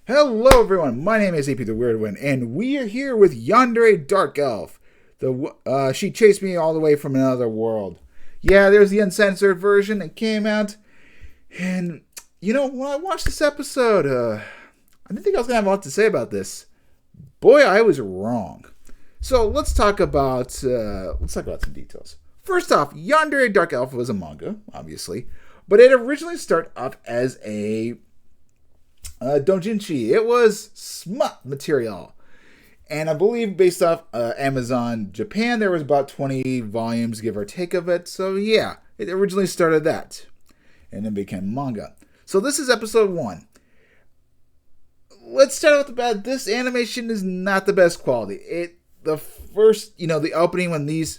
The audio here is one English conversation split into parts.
Hello everyone, my name is AP the Weird One, and we are here with Yandere Dark Elf. She chased me all the way from another world. Yeah, there's the uncensored version that came out, and when I watched this episode, I didn't think I was gonna have a lot to say about this. Boy, I was wrong. So let's talk about some details. First off, Yandere Dark Elf was a manga, obviously, but it originally started off as a doujinshi. It was smut material. And I believe based off Amazon Japan, there was about 20 volumes, give or take, of it. So yeah, it originally started that. And then became manga. So this is episode 1. Let's start with the bad. This animation is not the best quality. The opening when the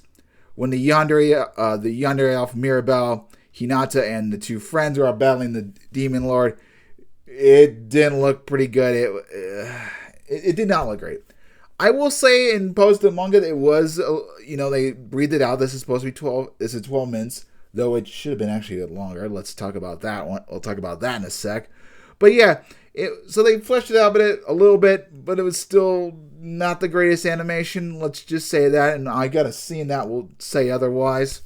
Yandere Elf, Mirabelle, Hinata, and the two friends were battling the Demon Lord, it didn't look pretty good. It did not look great. I will say in post the manga, it was, they breathed it out. This is supposed to be 12. This is 12 minutes, though it should have been actually a bit longer. Let's talk about that one. We'll talk about that in a sec. But yeah, so they fleshed it out a little bit, but it was still not the greatest animation. Let's just say that, and I got a scene that will say otherwise.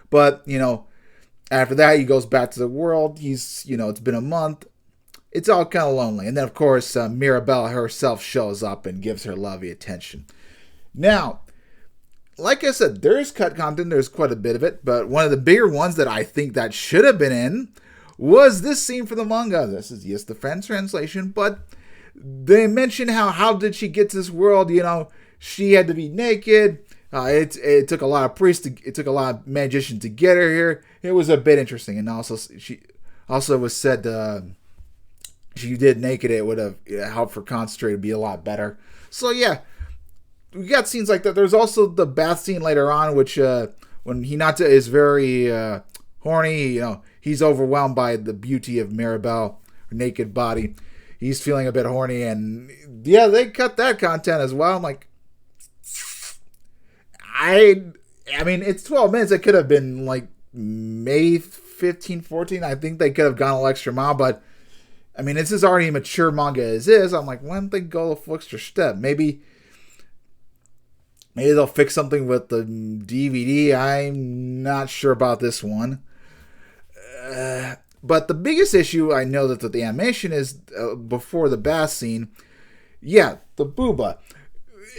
But after that, he goes back to the world. It's been a month. It's all kind of lonely. And then, of course, Mirabelle herself shows up and gives her lovey attention. Now, like I said, there's cut content. There's quite a bit of it. But one of the bigger ones that I think that should have been in was this scene from the manga. This is, yes, the French translation. But they mention how did she get to this world? She had to be naked. It took a lot of priests. It took a lot of magicians to get her here. It was a bit interesting. And also, she also was said she did naked, it would have helped her concentrate and be a lot better. So yeah, we got scenes like that. There's also the bath scene later on, which when Hinata is very horny, he's overwhelmed by the beauty of Mirabelle, her naked body. He's feeling a bit horny, and yeah, they cut that content as well. I'm like, I mean, it's 12 minutes. It could have been like May 15, 14. I think they could have gone a little extra mile, but I mean, this is already a mature manga as is. I'm like, why don't they go a full extra step? Maybe they'll fix something with the DVD. I'm not sure about this one. But the biggest issue I know that the animation is before the bath scene. Yeah, the booba.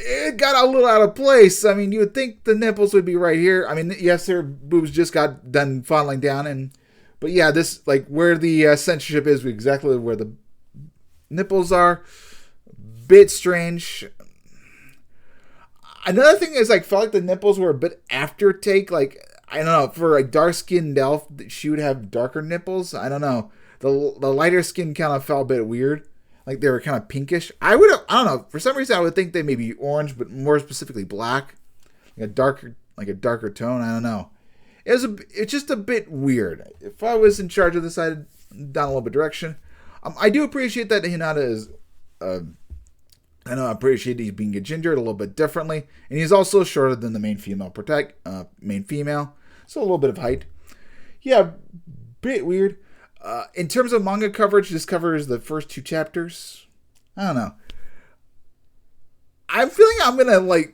It got a little out of place. I mean, you would think the nipples would be right here. I mean, yes, their boobs just got done falling down, but yeah, this, like, where the censorship is exactly where the nipples are. Bit strange. Another thing is, like, felt like the nipples were a bit aftertake. Like, I don't know, for a dark-skinned elf, she would have darker nipples. I don't know. The lighter skin kind of felt a bit weird. Like, they were kind of pinkish. I don't know. For some reason, I would think they may be orange, but more specifically black. Like a darker tone. I don't know. It's just a bit weird. If I was in charge of this, I'd down a little bit direction. I do appreciate that Hinata is. I appreciate he's being gingered a little bit differently, and he's also shorter than the main female. So a little bit of height. Yeah, bit weird. In terms of manga coverage, this covers the first 2 chapters. I don't know. I'm feeling I'm gonna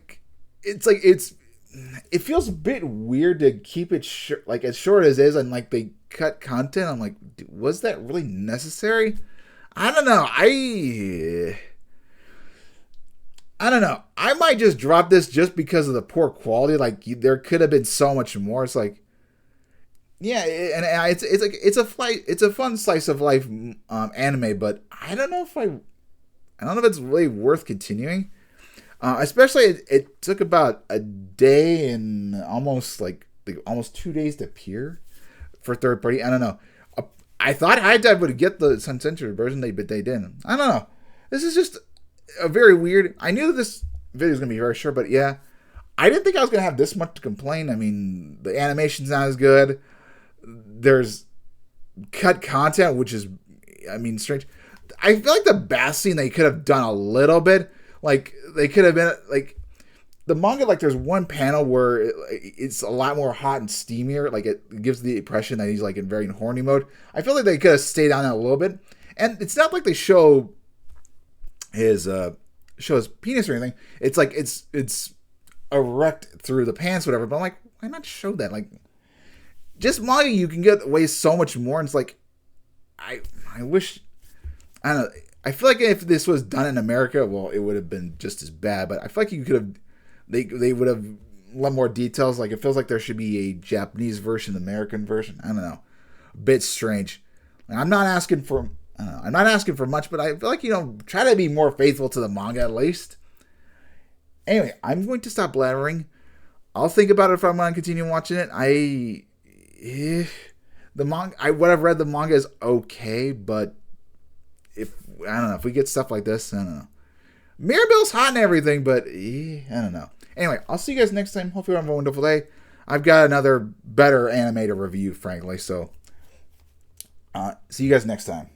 it feels a bit weird to keep it as short as it is, and like they cut content. I'm like, was that really necessary? I don't know. I don't know. I might just drop this just because of the poor quality. Like, there could have been so much more. It's like, yeah, and it's a fun slice of life anime, but I don't know if it's really worth continuing. Especially it took about a day and almost 2 days to appear for third party. I don't know. I thought High Dive would get the uncensored version, but they didn't. I don't know. This is just a very weird. I knew this video was gonna be very short, but yeah, I didn't think I was gonna have this much to complain. I mean, the animation's not as good. There's cut content, which is, I mean, strange. I feel like the bath scene they could have done a little bit. Like, they could have been like the manga. Like, there's one panel where it's a lot more hot and steamier. Like, it gives the impression that he's like in very horny mode. I feel like they could have stayed on that a little bit. And it's not like they show his penis or anything. It's like it's erect through the pants, whatever. But I'm like, why not show that? Like, just manga, you can get away so much more. And it's like, I wish, I don't know. I feel like if this was done in America, well, it would have been just as bad. But I feel like you could have, they would have a lot more details. Like, it feels like there should be a Japanese version, American version. I don't know. A bit strange. I'm not asking for, I'm not asking for much, but I feel like, try to be more faithful to the manga at least. Anyway, I'm going to stop blabbering. I'll think about it if I'm going to continue watching it. What I've read, the manga is okay, but I don't know, if we get stuff like this, I don't know. Mirabelle's hot and everything, but I don't know. Anyway, I'll see you guys next time. Hopefully you have a wonderful day. I've got another better anime to review, frankly, so see you guys next time.